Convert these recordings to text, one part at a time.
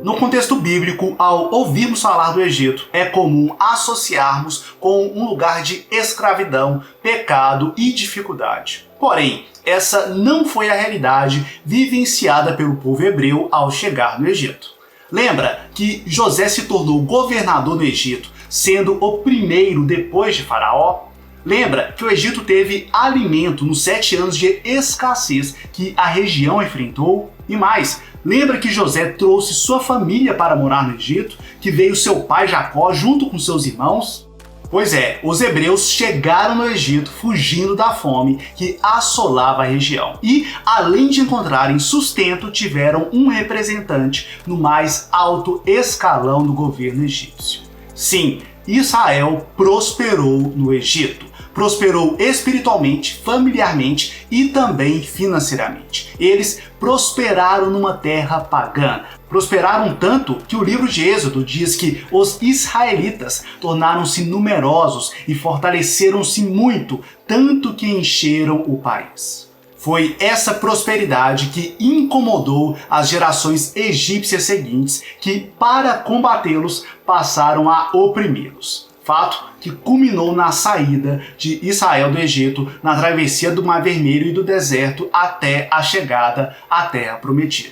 No contexto bíblico, ao ouvirmos falar do Egito, é comum associarmos com um lugar de escravidão, pecado e dificuldade. Porém, essa não foi a realidade vivenciada pelo povo hebreu ao chegar no Egito. Lembra que José se tornou governador no Egito, sendo o primeiro depois de Faraó? Lembra que o Egito teve alimento nos 7 anos de escassez que a região enfrentou? E mais, lembra que José trouxe sua família para morar no Egito, que veio seu pai Jacó junto com seus irmãos? Pois é, os hebreus chegaram no Egito fugindo da fome que assolava a região. E, além de encontrarem sustento, tiveram um representante no mais alto escalão do governo egípcio. Sim, Israel prosperou no Egito. Prosperou espiritualmente, familiarmente e também financeiramente. Eles prosperaram numa terra pagã. Prosperaram tanto que o livro de Êxodo diz que os israelitas tornaram-se numerosos e fortaleceram-se muito, tanto que encheram o país. Foi essa prosperidade que incomodou as gerações egípcias seguintes, que, para combatê-los, passaram a oprimi-los. Fato que culminou na saída de Israel do Egito, na travessia do Mar Vermelho e do deserto até a chegada à Terra Prometida.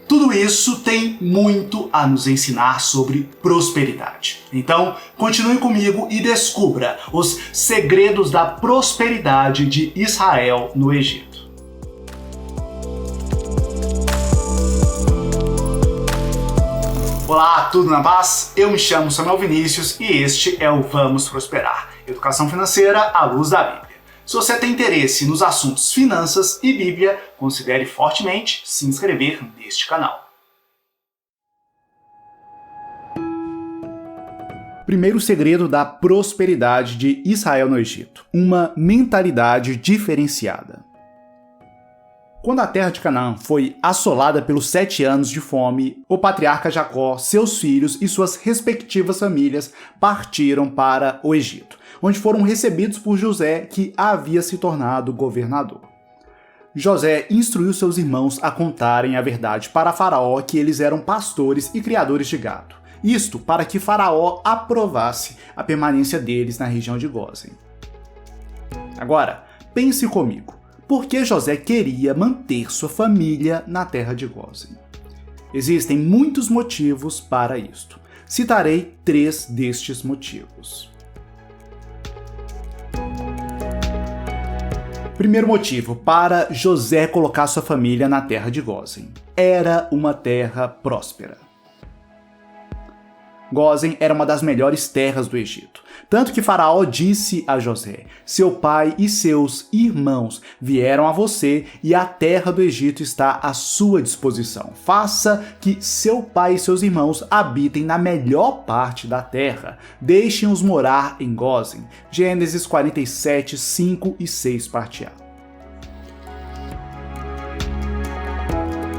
Tudo isso tem muito a nos ensinar sobre prosperidade. Então, continue comigo e descubra os segredos da prosperidade de Israel no Egito. Olá, tudo na paz? Eu me chamo Samuel Vinícius e este é o Vamos Prosperar, educação financeira à luz da Bíblia. Se você tem interesse nos assuntos finanças e Bíblia, considere fortemente se inscrever neste canal. Primeiro segredo da prosperidade de Israel no Egito: uma mentalidade diferenciada. Quando a terra de Canaã foi assolada pelos 7 anos de fome, o patriarca Jacó, seus filhos e suas respectivas famílias partiram para o Egito, onde foram recebidos por José, que havia se tornado governador. José instruiu seus irmãos a contarem a verdade para Faraó, que eles eram pastores e criadores de gado. Isto para que Faraó aprovasse a permanência deles na região de Gósen. Agora, pense comigo. Por que José queria manter sua família na terra de Gósen? Existem muitos motivos para isto. Citarei 3 destes motivos. Primeiro motivo para José colocar sua família na terra de Gósen: era uma terra próspera. Gósen era uma das melhores terras do Egito, tanto que Faraó disse a José: seu pai e seus irmãos vieram a você e a terra do Egito está à sua disposição. Faça que seu pai e seus irmãos habitem na melhor parte da terra. Deixem-os morar em Gósen. Gênesis 47, 5 e 6 parte A.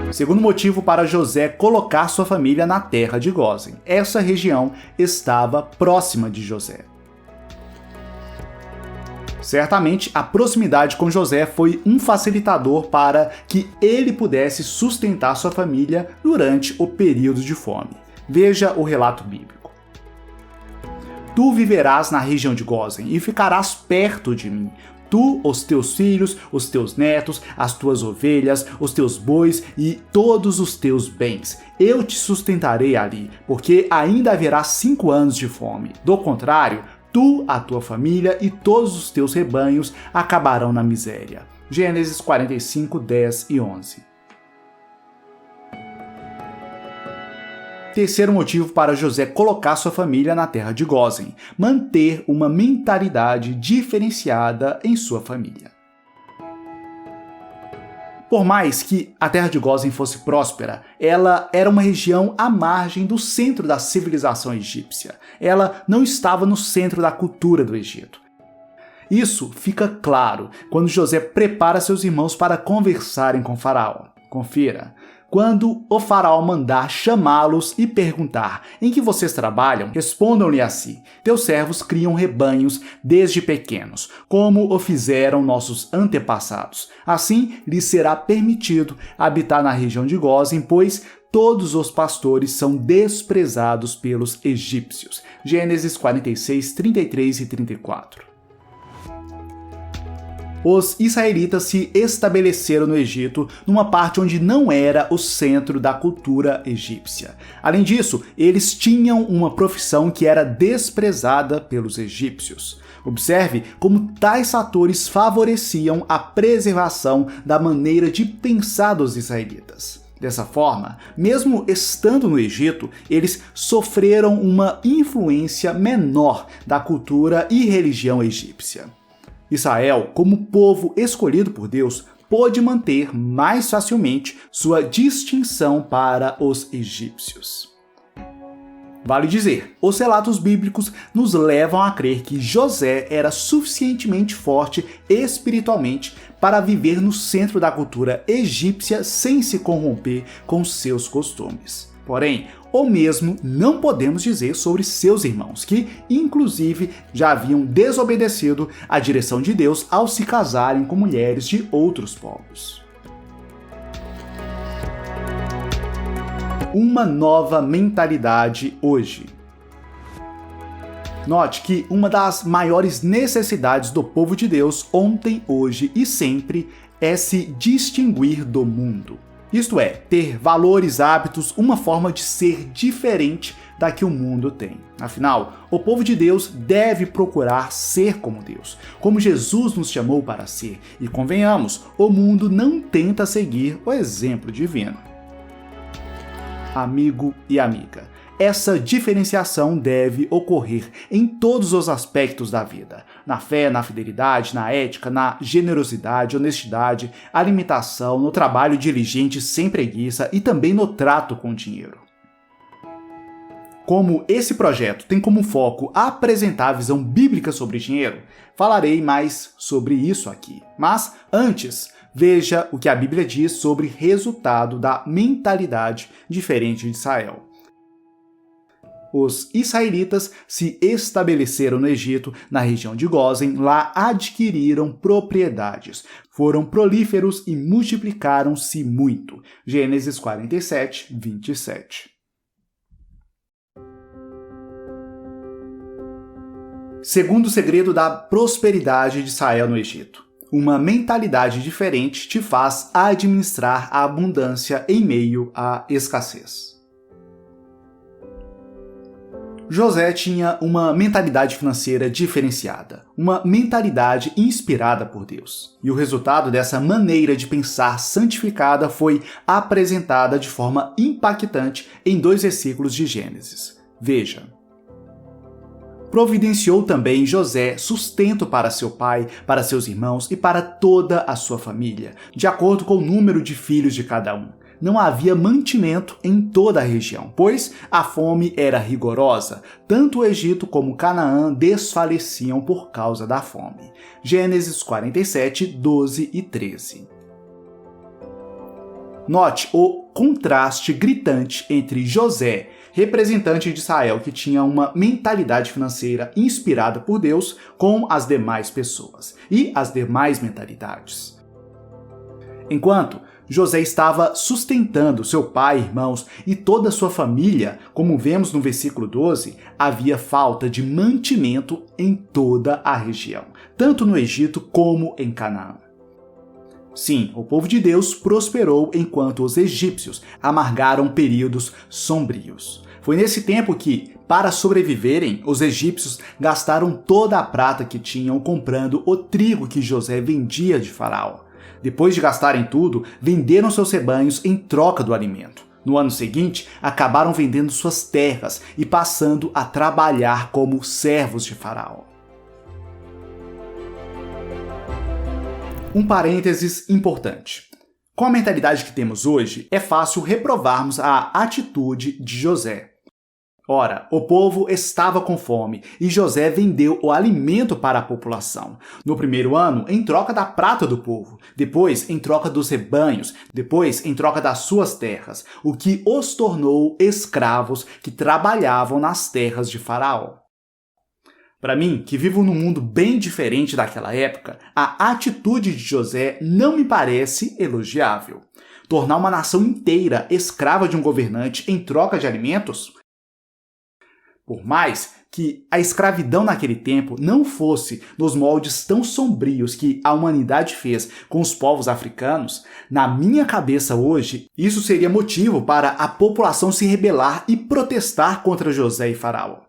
Segundo motivo para José colocar sua família na terra de Gósen: essa região estava próxima de José. Certamente, a proximidade com José foi um facilitador para que ele pudesse sustentar sua família durante o período de fome. Veja o relato bíblico. Tu viverás na região de Gósen e ficarás perto de mim. Tu, os teus filhos, os teus netos, as tuas ovelhas, os teus bois e todos os teus bens. Eu te sustentarei ali, porque ainda haverá 5 anos de fome. Do contrário, tu, a tua família e todos os teus rebanhos acabarão na miséria. Gênesis 45, 10 e 11. Terceiro motivo para José colocar sua família na terra de Gósen: manter uma mentalidade diferenciada em sua família. Por mais que a terra de Gósen fosse próspera, ela era uma região à margem do centro da civilização egípcia. Ela não estava no centro da cultura do Egito. Isso fica claro quando José prepara seus irmãos para conversarem com Faraó. Confira. Quando o faraó mandar chamá-los e perguntar: em que vocês trabalham? Respondam-lhe assim: teus servos criam rebanhos desde pequenos, como o fizeram nossos antepassados. Assim lhes será permitido habitar na região de Gósen, pois todos os pastores são desprezados pelos egípcios. Gênesis 46, 33 e 34. Os israelitas se estabeleceram no Egito, numa parte onde não era o centro da cultura egípcia. Além disso, eles tinham uma profissão que era desprezada pelos egípcios. Observe como tais fatores favoreciam a preservação da maneira de pensar dos israelitas. Dessa forma, mesmo estando no Egito, eles sofreram uma influência menor da cultura e religião egípcia. Israel, como povo escolhido por Deus, pôde manter mais facilmente sua distinção para os egípcios. Vale dizer, os relatos bíblicos nos levam a crer que José era suficientemente forte espiritualmente para viver no centro da cultura egípcia sem se corromper com seus costumes. Porém, o mesmo não podemos dizer sobre seus irmãos, que, inclusive, já haviam desobedecido à direção de Deus ao se casarem com mulheres de outros povos. Uma nova mentalidade hoje. Note que uma das maiores necessidades do povo de Deus ontem, hoje e sempre é se distinguir do mundo. Isto é, ter valores, hábitos, uma forma de ser diferente da que o mundo tem. Afinal, o povo de Deus deve procurar ser como Deus, como Jesus nos chamou para ser. E convenhamos, o mundo não tenta seguir o exemplo divino. Amigo e amiga, essa diferenciação deve ocorrer em todos os aspectos da vida. Na fé, na fidelidade, na ética, na generosidade, honestidade, alimentação, no trabalho diligente sem preguiça e também no trato com o dinheiro. Como esse projeto tem como foco apresentar a visão bíblica sobre dinheiro, falarei mais sobre isso aqui. Mas antes, veja o que a Bíblia diz sobre resultado da mentalidade diferente de Israel. Os israelitas se estabeleceram no Egito, na região de Gósen, lá adquiriram propriedades, foram prolíferos e multiplicaram-se muito. Gênesis 47, 27. Segundo segredo da prosperidade de Israel no Egito. Uma mentalidade diferente te faz administrar a abundância em meio à escassez. José tinha uma mentalidade financeira diferenciada, uma mentalidade inspirada por Deus. E o resultado dessa maneira de pensar santificada foi apresentada de forma impactante em 2 versículos de Gênesis. Veja. Providenciou também José sustento para seu pai, para seus irmãos e para toda a sua família, de acordo com o número de filhos de cada um. Não havia mantimento em toda a região, pois a fome era rigorosa. Tanto o Egito como Canaã desfaleciam por causa da fome. Gênesis 47, 12 e 13. Note o contraste gritante entre José, representante de Israel que tinha uma mentalidade financeira inspirada por Deus, com as demais pessoas e as demais mentalidades. Enquanto José estava sustentando seu pai, irmãos e toda a sua família, como vemos no versículo 12, havia falta de mantimento em toda a região, tanto no Egito como em Canaã. Sim, o povo de Deus prosperou enquanto os egípcios amargaram períodos sombrios. Foi nesse tempo que, para sobreviverem, os egípcios gastaram toda a prata que tinham comprando o trigo que José vendia de Faraó. Depois de gastarem tudo, venderam seus rebanhos em troca do alimento. No ano seguinte, acabaram vendendo suas terras e passando a trabalhar como servos de Faraó. Um parênteses importante. Com a mentalidade que temos hoje, é fácil reprovarmos a atitude de José. Ora, o povo estava com fome e José vendeu o alimento para a população. No primeiro ano, em troca da prata do povo, depois em troca dos rebanhos, depois em troca das suas terras, o que os tornou escravos que trabalhavam nas terras de Faraó. Para mim, que vivo num mundo bem diferente daquela época, a atitude de José não me parece elogiável. Tornar uma nação inteira escrava de um governante em troca de alimentos? Por mais que a escravidão naquele tempo não fosse nos moldes tão sombrios que a humanidade fez com os povos africanos, na minha cabeça hoje, isso seria motivo para a população se rebelar e protestar contra José e Faraó.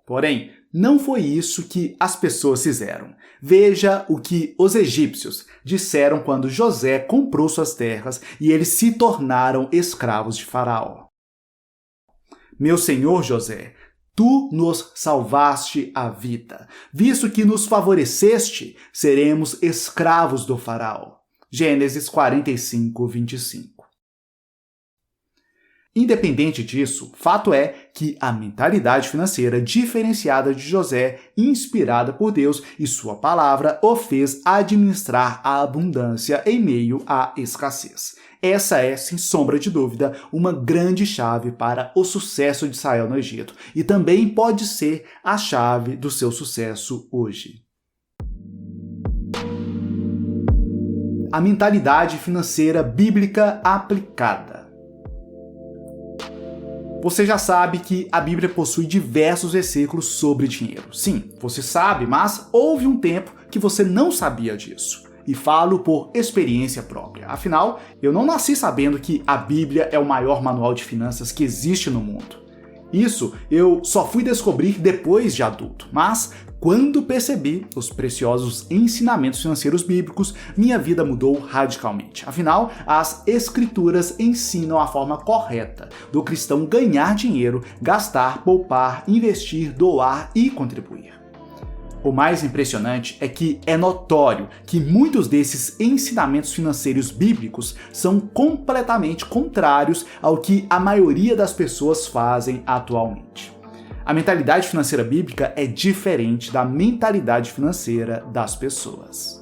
Porém, não foi isso que as pessoas fizeram. Veja o que os egípcios disseram quando José comprou suas terras e eles se tornaram escravos de Faraó. Meu senhor José, tu nos salvaste a vida. Visto que nos favoreceste, seremos escravos do Faraó. Gênesis 45, 25. Independente disso, fato é que a mentalidade financeira diferenciada de José, inspirada por Deus e sua palavra, o fez administrar a abundância em meio à escassez. Essa é, sem sombra de dúvida, uma grande chave para o sucesso de Israel no Egito e também pode ser a chave do seu sucesso hoje. A mentalidade financeira bíblica aplicada. Você já sabe que a Bíblia possui diversos versículos sobre dinheiro. Sim, você sabe, mas houve um tempo que você não sabia disso. E falo por experiência própria. Afinal, eu não nasci sabendo que a Bíblia é o maior manual de finanças que existe no mundo. Isso eu só fui descobrir depois de adulto, mas quando percebi os preciosos ensinamentos financeiros bíblicos, minha vida mudou radicalmente. Afinal, as Escrituras ensinam a forma correta do cristão ganhar dinheiro, gastar, poupar, investir, doar e contribuir. O mais impressionante é que é notório que muitos desses ensinamentos financeiros bíblicos são completamente contrários ao que a maioria das pessoas fazem atualmente. A mentalidade financeira bíblica é diferente da mentalidade financeira das pessoas.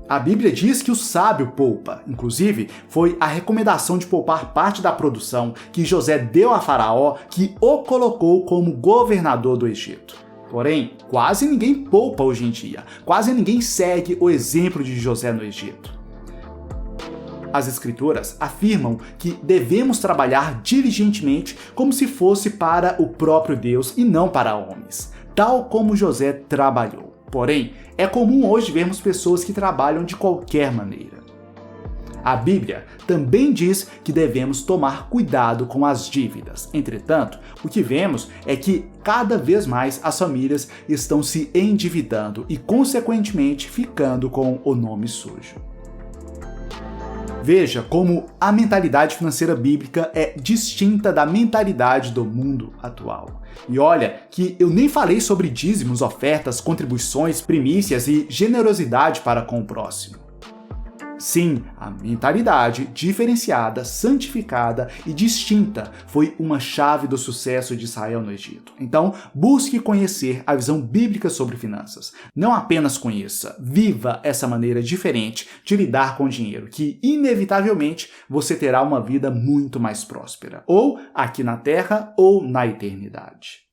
A Bíblia diz que o sábio poupa. Inclusive, foi a recomendação de poupar parte da produção que José deu a Faraó que o colocou como governador do Egito. Porém, quase ninguém poupa hoje em dia, quase ninguém segue o exemplo de José no Egito. As Escrituras afirmam que devemos trabalhar diligentemente como se fosse para o próprio Deus e não para homens, tal como José trabalhou. Porém, é comum hoje vermos pessoas que trabalham de qualquer maneira. A Bíblia também diz que devemos tomar cuidado com as dívidas. Entretanto, o que vemos é que cada vez mais as famílias estão se endividando e, consequentemente, ficando com o nome sujo. Veja como a mentalidade financeira bíblica é distinta da mentalidade do mundo atual. E olha que eu nem falei sobre dízimos, ofertas, contribuições, primícias e generosidade para com o próximo. Sim, a mentalidade diferenciada, santificada e distinta foi uma chave do sucesso de Israel no Egito. Então, busque conhecer a visão bíblica sobre finanças. Não apenas conheça, viva essa maneira diferente de lidar com o dinheiro, que inevitavelmente você terá uma vida muito mais próspera, ou aqui na Terra ou na eternidade.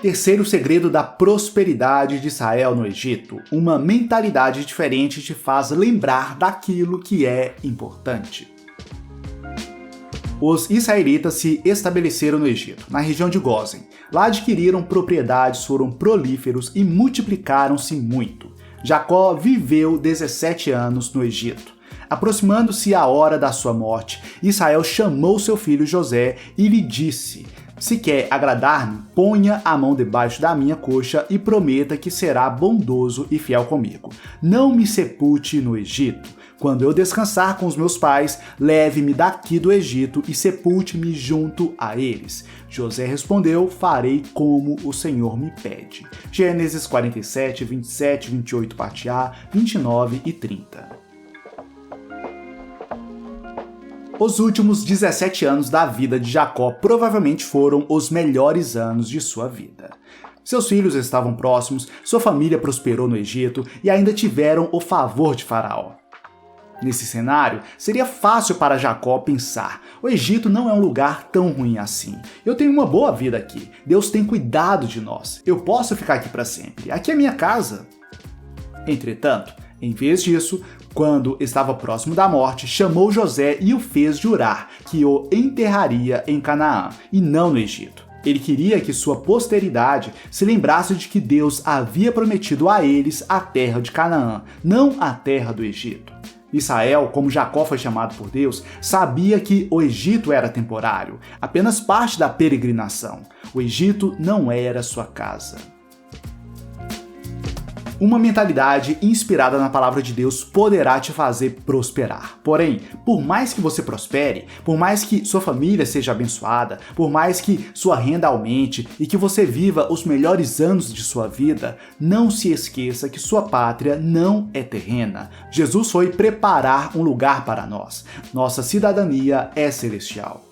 Terceiro segredo da prosperidade de Israel no Egito: uma mentalidade diferente te faz lembrar daquilo que é importante. Os israelitas se estabeleceram no Egito, na região de Gósen. Lá adquiriram propriedades, foram prolíferos e multiplicaram-se muito. Jacó viveu 17 anos no Egito. Aproximando-se a hora da sua morte, Israel chamou seu filho José e lhe disse: se quer agradar-me, ponha a mão debaixo da minha coxa e prometa que será bondoso e fiel comigo. Não me sepulte no Egito. Quando eu descansar com os meus pais, leve-me daqui do Egito e sepulte-me junto a eles. José respondeu: farei como o Senhor me pede. Gênesis 47, 27, 28, parte A, 29 e 30. Os últimos 17 anos da vida de Jacó provavelmente foram os melhores anos de sua vida. Seus filhos estavam próximos, sua família prosperou no Egito e ainda tiveram o favor de Faraó. Nesse cenário, seria fácil para Jacó pensar: o Egito não é um lugar tão ruim assim. Eu tenho uma boa vida aqui. Deus tem cuidado de nós. Eu posso ficar aqui para sempre. Aqui é minha casa. Entretanto, Em vez disso, quando estava próximo da morte, chamou José e o fez jurar que o enterraria em Canaã e não no Egito. Ele queria que sua posteridade se lembrasse de que Deus havia prometido a eles a terra de Canaã, não a terra do Egito. Israel, como Jacó foi chamado por Deus, sabia que o Egito era temporário, apenas parte da peregrinação. O Egito não era sua casa. Uma mentalidade inspirada na palavra de Deus poderá te fazer prosperar. Porém, por mais que você prospere, por mais que sua família seja abençoada, por mais que sua renda aumente e que você viva os melhores anos de sua vida, não se esqueça que sua pátria não é terrena. Jesus foi preparar um lugar para nós. Nossa cidadania é celestial.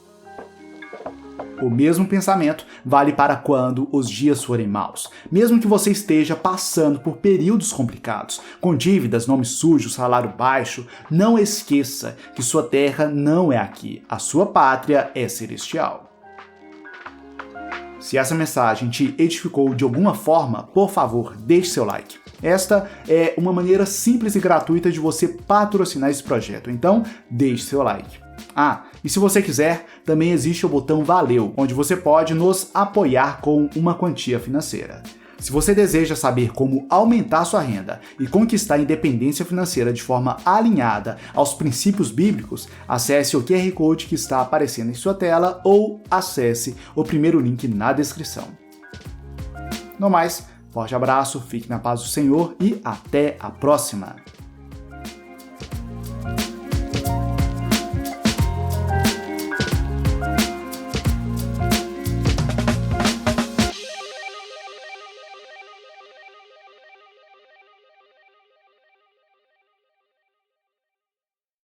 O mesmo pensamento vale para quando os dias forem maus. Mesmo que você esteja passando por períodos complicados, com dívidas, nome sujo, salário baixo, não esqueça que sua terra não é aqui. A sua pátria é celestial. Se essa mensagem te edificou de alguma forma, por favor, deixe seu like. Esta é uma maneira simples e gratuita de você patrocinar esse projeto, então deixe seu like. E se você quiser, também existe o botão Valeu, onde você pode nos apoiar com uma quantia financeira. Se você deseja saber como aumentar sua renda e conquistar a independência financeira de forma alinhada aos princípios bíblicos, acesse o QR Code que está aparecendo em sua tela ou acesse o primeiro link na descrição. No mais, forte abraço, fique na paz do Senhor e até a próxima!